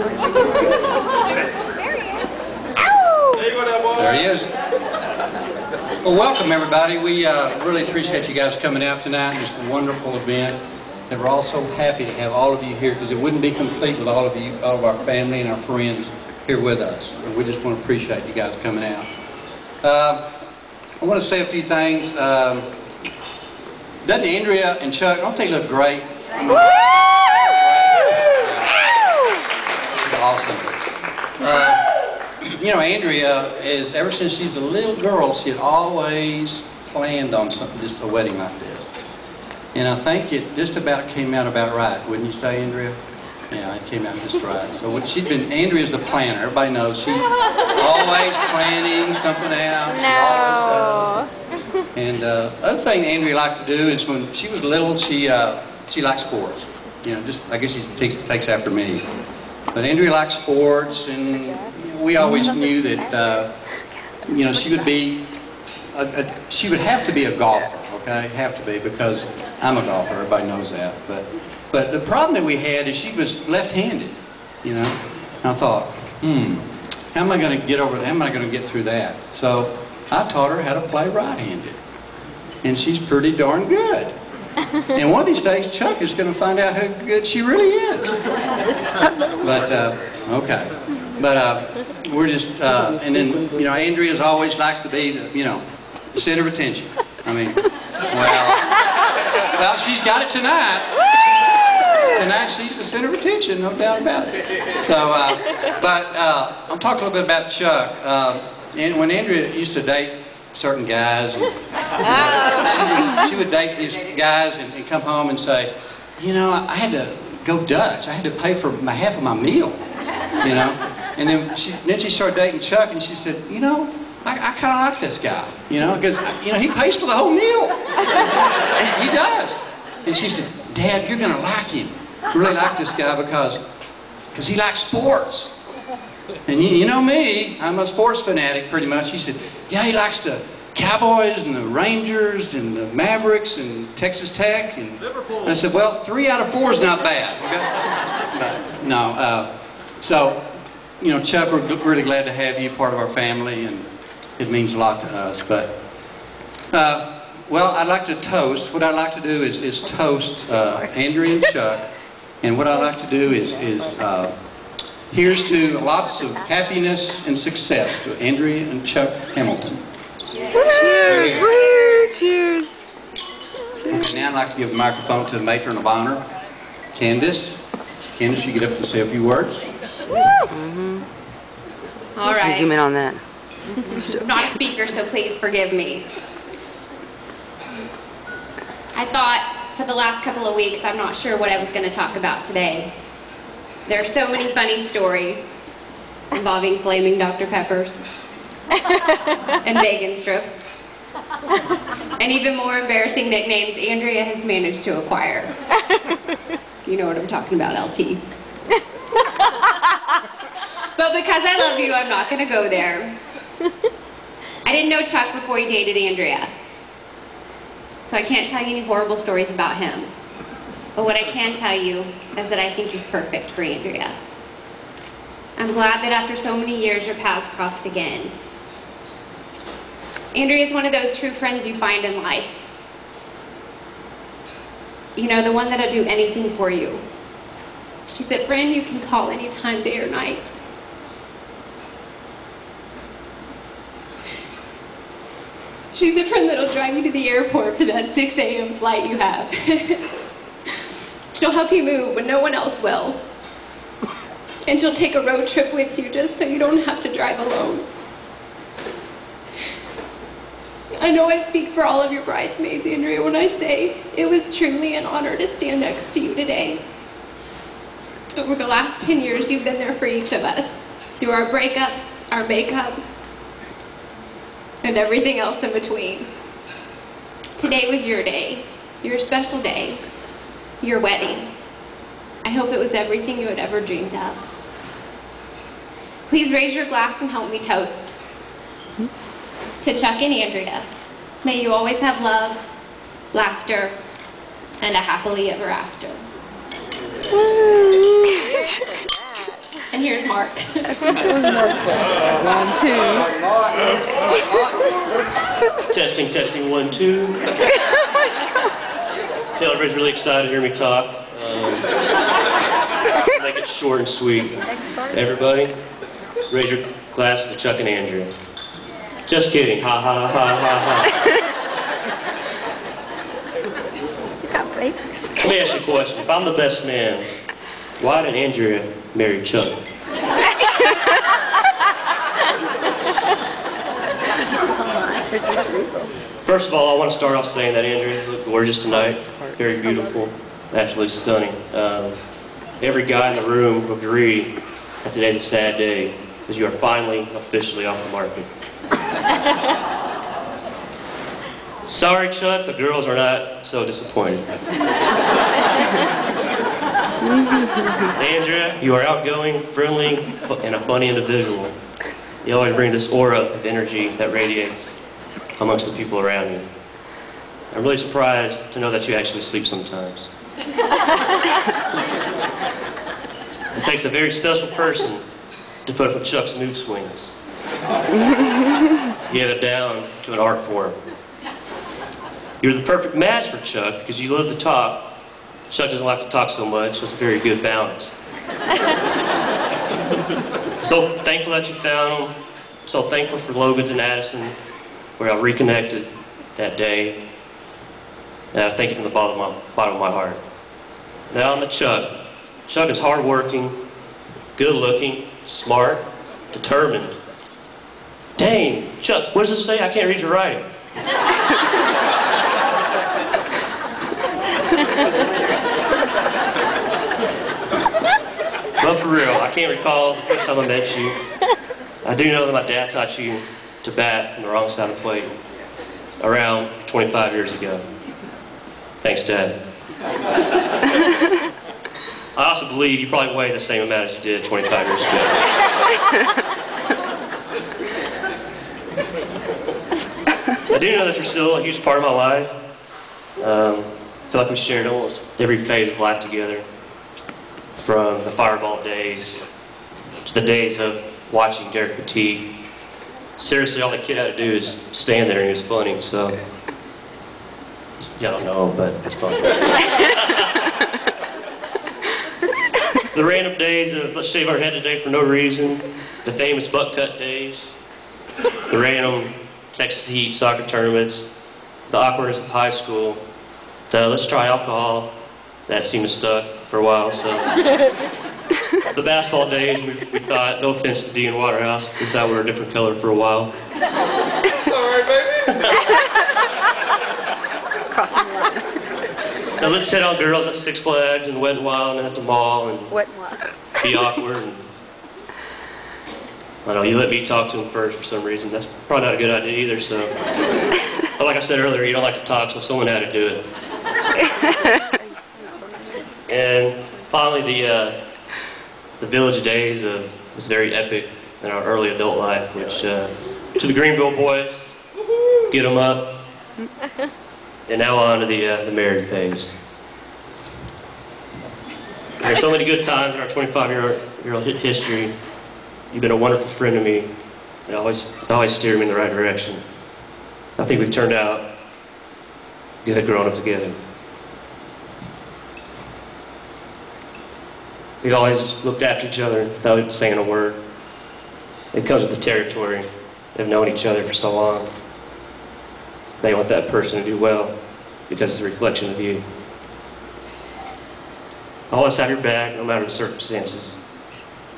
There he is. Well, welcome everybody. We really appreciate you guys coming out tonight. It's a wonderful event. And we're all so happy to have all of you here because it wouldn't be complete with all of you, all of our family and our friends here with us. And we just want to appreciate you guys coming out. I want to say a few things. Doesn't Andrea and Chuck, don't they look great? Awesome. You know, Andrea is, ever since she's a little girl, she had always planned on something, just a wedding like this. And I think it just about came out about right, wouldn't you say, Andrea? Yeah, it came out just right. So she's been, Andrea's the planner. Everybody knows she's always planning something out. No. And the other thing Andrea liked to do is when she was little, she liked sports. You know, just I guess she takes after me. But Andrea likes sports, and we always knew that you know, she would have to be a golfer. Okay, have to be, because I'm a golfer. Everybody knows that. But the problem that we had is she was left-handed. You know, and I thought, how am I going to get over that? How am I going to get through that? So I taught her how to play right-handed, and she's pretty darn good. And one of these days, Chuck is going to find out how good she really is. But okay, but we're just and then, you know, Andrea's always likes to be the, you know, center of attention. I mean, well, she's got it tonight. Tonight she's the center of attention, no doubt about it. So, but I'll talk a little bit about Chuck. And when Andrea used to date certain guys, and, she would date these guys and come home and say, you know, I had to go Dutch. I had to pay for half of my meal, you know. And then she started dating Chuck, and she said, you know, I kind of like this guy, you know, because, you know, he pays for the whole meal. He does. And she said, Dad, you're going to like him. I really like this guy because he likes sports. And you know me, I'm a sports fanatic pretty much. He said, yeah, he likes the Cowboys and the Rangers and the Mavericks and Texas Tech. And I said, well, 3 out of 4 is not bad. Okay? But, no, so, you know, Chuck, we're really glad to have you part of our family, and it means a lot to us. But, well, I'd like to toast. What I'd like to do is toast Andrea and Chuck. And what I'd like to do is here's to lots of happiness and success to Andrea and Chuck Hamilton. Cheers! Woo! Cheers! Okay, now I'd like to give the microphone to the matron of honor, Candace. Candace, you get up and say a few words. All right. Zoom in on that. I'm not a speaker, so please forgive me. I thought for the last couple of weeks, I'm not sure what I was going to talk about today. There are so many funny stories involving flaming Dr. Peppers and bacon strips, and even more embarrassing nicknames Andrea has managed to acquire. You know what I'm talking about, LT. But because I love you, I'm not going to go there. I didn't know Chuck before he dated Andrea, so I can't tell you any horrible stories about him. But what I can tell you is that I think he's perfect for Andrea. I'm glad that after so many years your paths crossed again. Andrea is one of those true friends you find in life. You know, the one that'll do anything for you. She's that friend you can call anytime, day or night. She's a friend that'll drive you to the airport for that 6 a.m. flight you have. She'll help you move when no one else will. And she'll take a road trip with you just so you don't have to drive alone. I know I speak for all of your bridesmaids, Andrea, when I say it was truly an honor to stand next to you today. Over the last 10 years, you've been there for each of us, through our breakups, our makeups, and everything else in between. Today was your day, your special day, your wedding. I hope it was everything you had ever dreamed of. Please raise your glass and help me toast. To Chuck and Andrea, may you always have love, laughter, and a happily ever after. And then here's Mark. It was Mark's last. 1, 2. Testing, testing, 1, 2. Tell everybody's really excited to hear me talk. Make it short and sweet. Everybody, raise your glass to Chuck and Andrea. Just kidding. Ha ha ha ha ha. He's got flavors. Let me ask you a question. If I'm the best man, why did Andrea marry Chuck? First of all, I want to start off saying that Andrea looked gorgeous tonight. Very beautiful. Absolutely stunning. Every guy in the room will agree that today's a sad day because you are finally officially off the market. Sorry, Chuck, the girls are not so disappointed. Andrea, you are outgoing, friendly, and a funny individual. You always bring this aura of energy that radiates amongst the people around you. I'm really surprised to know that you actually sleep sometimes. It takes a very special person to put up with Chuck's mood swings. You have it down to an art form. You're the perfect match for Chuck because you love to talk. Chuck doesn't like to talk so much, so it's a very good balance. So thankful that you found him. So thankful for Logan's and Addison, where I reconnected that day. And I thank you from the bottom of my heart. Now on to Chuck. Chuck is hardworking, good looking, smart, determined. Dang, Chuck, what does this say? I can't read your writing. But for real, I can't recall the first time I met you. I do know that my dad taught you to bat from the wrong side of the plate around 25 years ago. Thanks, Dad. I also believe you probably weigh the same amount as you did 25 years ago. I do know that you're still a huge part of my life. I feel like we shared almost every phase of life together. From the fireball days to the days of watching Derek Petit. Seriously, all the kid had to do is stand there and he was funny, so. Y'all don't know, but it's fun. The random days of let's shave our head today for no reason. The famous butt cut days. The random Texas Heat soccer tournaments. The awkwardness of high school. The let's try alcohol. That seemed to stuck for a while, so. The basketball days, we thought, no offense to D and Waterhouse, we thought we were a different color for a while. Sorry, baby. Crossing the line. Now let's hit on girls at Six Flags and Wet n Wild and at the mall and Wet and Wild. be awkward. And, I don't know, you let me talk to them first for some reason. That's probably not a good idea either, so. But like I said earlier, you don't like to talk, so someone had to do it. And finally, the village days was very epic in our early adult life, which to the Greenville boys, get them up, and now on to the married phase. There's so many good times in our 25-year-old history. You've been a wonderful friend to me, and always steer me in the right direction. I think we've turned out good growing up together. We've always looked after each other without even saying a word. It comes with the territory. They've known each other for so long. They want that person to do well because it's a reflection of you. Always have your back, no matter the circumstances.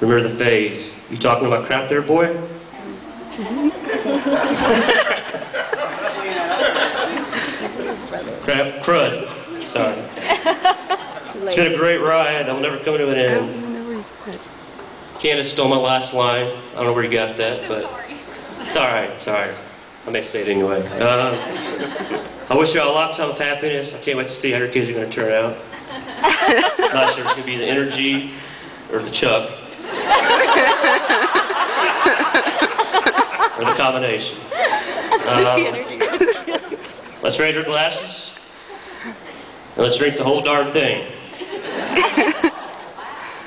Remember the phase. You talking about crap there, boy? Crap, crud. Sorry. It's been a great ride that will never come to an end. Candace stole my last line. I don't know where you got that, but it's all right. It's all right. I may say it anyway. I wish you all a lifetime of happiness. I can't wait to see how your kids are going to turn out. I'm not sure if it's going to be the energy or the Chuck. Or the combination. Let's raise our glasses. And let's drink the whole darn thing.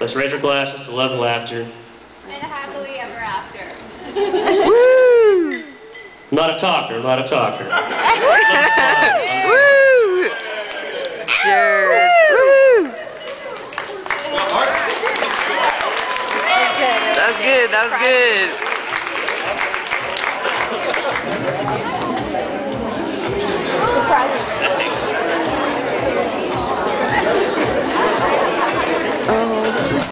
Let's raise our glasses to love and laughter and happily ever after. Woo! Not a talker, not a talker. Woo! Cheers! Woo! That was good. That was good.